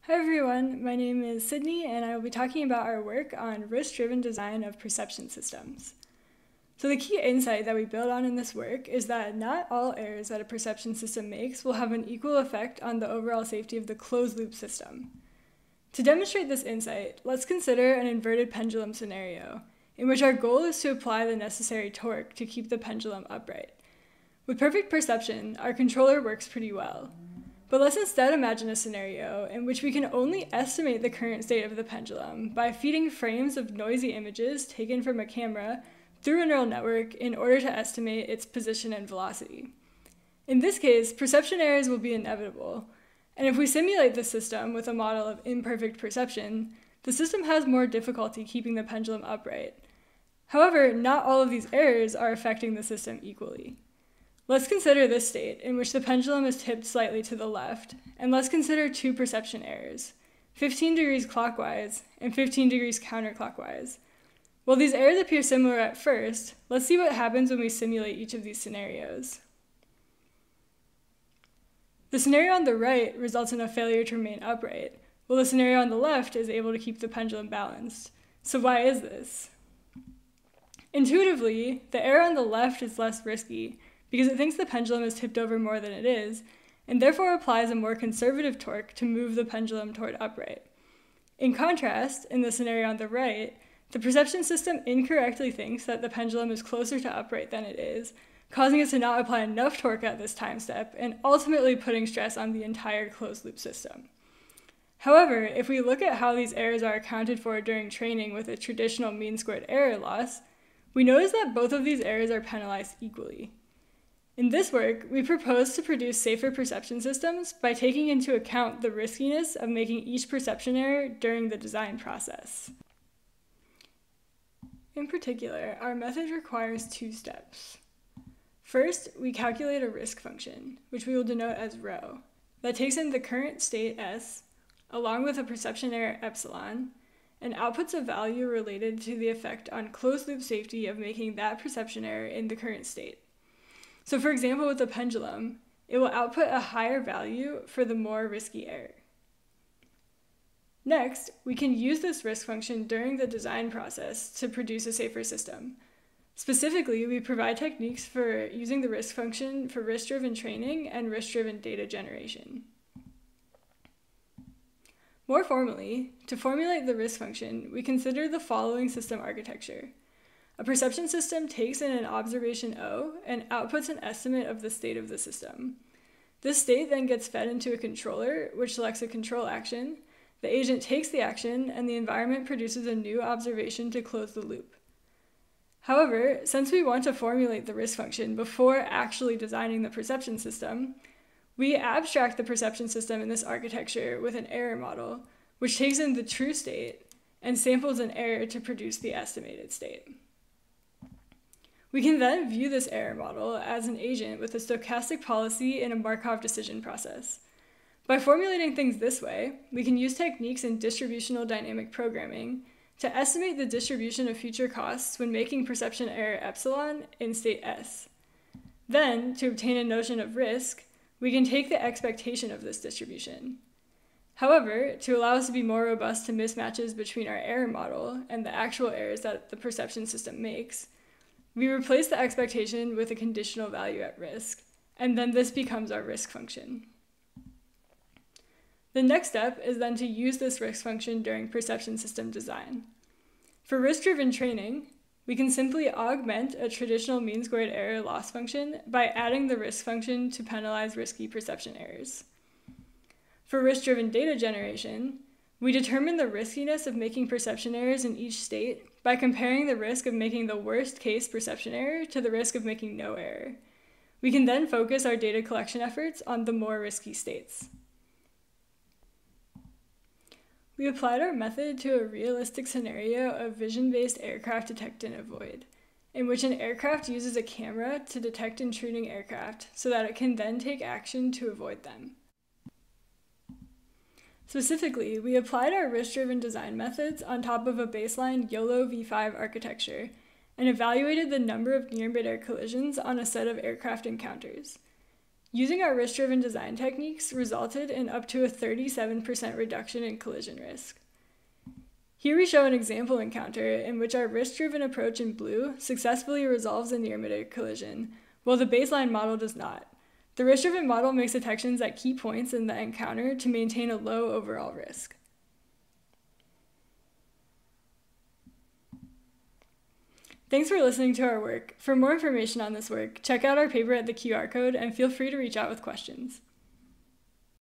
Hi everyone, my name is Sydney and I will be talking about our work on risk-driven design of perception systems. So the key insight that we build on in this work is that not all errors that a perception system makes will have an equal effect on the overall safety of the closed-loop system. To demonstrate this insight, let's consider an inverted pendulum scenario, in which our goal is to apply the necessary torque to keep the pendulum upright. With perfect perception, our controller works pretty well. But let's instead imagine a scenario in which we can only estimate the current state of the pendulum by feeding frames of noisy images taken from a camera through a neural network in order to estimate its position and velocity. In this case, perception errors will be inevitable, and if we simulate the system with a model of imperfect perception, the system has more difficulty keeping the pendulum upright. However, not all of these errors are affecting the system equally. Let's consider this state, in which the pendulum is tipped slightly to the left, and let's consider two perception errors, 15 degrees clockwise and 15 degrees counterclockwise. While these errors appear similar at first, let's see what happens when we simulate each of these scenarios. The scenario on the right results in a failure to remain upright, while the scenario on the left is able to keep the pendulum balanced. So why is this? Intuitively, the error on the left is less risky, because it thinks the pendulum is tipped over more than it is, and therefore applies a more conservative torque to move the pendulum toward upright. In contrast, in the scenario on the right, the perception system incorrectly thinks that the pendulum is closer to upright than it is, causing it to not apply enough torque at this time step, and ultimately putting stress on the entire closed-loop system. However, if we look at how these errors are accounted for during training with a traditional mean-squared error loss, we notice that both of these errors are penalized equally. In this work, we propose to produce safer perception systems by taking into account the riskiness of making each perception error during the design process. In particular, our method requires two steps. First, we calculate a risk function, which we will denote as rho, that takes in the current state S, along with a perception error epsilon, and outputs a value related to the effect on closed-loop safety of making that perception error in the current state. So for example, with the pendulum, it will output a higher value for the more risky error. Next, we can use this risk function during the design process to produce a safer system. Specifically, we provide techniques for using the risk function for risk-driven training and risk-driven data generation. More formally, to formulate the risk function, we consider the following system architecture. A perception system takes in an observation O and outputs an estimate of the state of the system. This state then gets fed into a controller, which selects a control action. The agent takes the action, and the environment produces a new observation to close the loop. However, since we want to formulate the risk function before actually designing the perception system, we abstract the perception system in this architecture with an error model, which takes in the true state and samples an error to produce the estimated state. We can then view this error model as an agent with a stochastic policy in a Markov decision process. By formulating things this way, we can use techniques in distributional dynamic programming to estimate the distribution of future costs when making perception error epsilon in state S. Then, to obtain a notion of risk, we can take the expectation of this distribution. However, to allow us to be more robust to mismatches between our error model and the actual errors that the perception system makes, we replace the expectation with a conditional value at risk, and then this becomes our risk function. The next step is then to use this risk function during perception system design. For risk-driven training, we can simply augment a traditional mean-squared error loss function by adding the risk function to penalize risky perception errors. For risk-driven data generation, we determine the riskiness of making perception errors in each state by comparing the risk of making the worst-case perception error to the risk of making no error. We can then focus our data collection efforts on the more risky states. We applied our method to a realistic scenario of vision-based aircraft detect and avoid, in which an aircraft uses a camera to detect intruding aircraft so that it can then take action to avoid them. Specifically, we applied our risk-driven design methods on top of a baseline YOLO v5 architecture and evaluated the number of near-midair collisions on a set of aircraft encounters. Using our risk-driven design techniques resulted in up to a 37% reduction in collision risk. Here we show an example encounter in which our risk-driven approach in blue successfully resolves a near-midair collision, while the baseline model does not. The risk-driven model makes detections at key points in the encounter to maintain a low overall risk. Thanks for listening to our work. For more information on this work, check out our paper at the QR code and feel free to reach out with questions.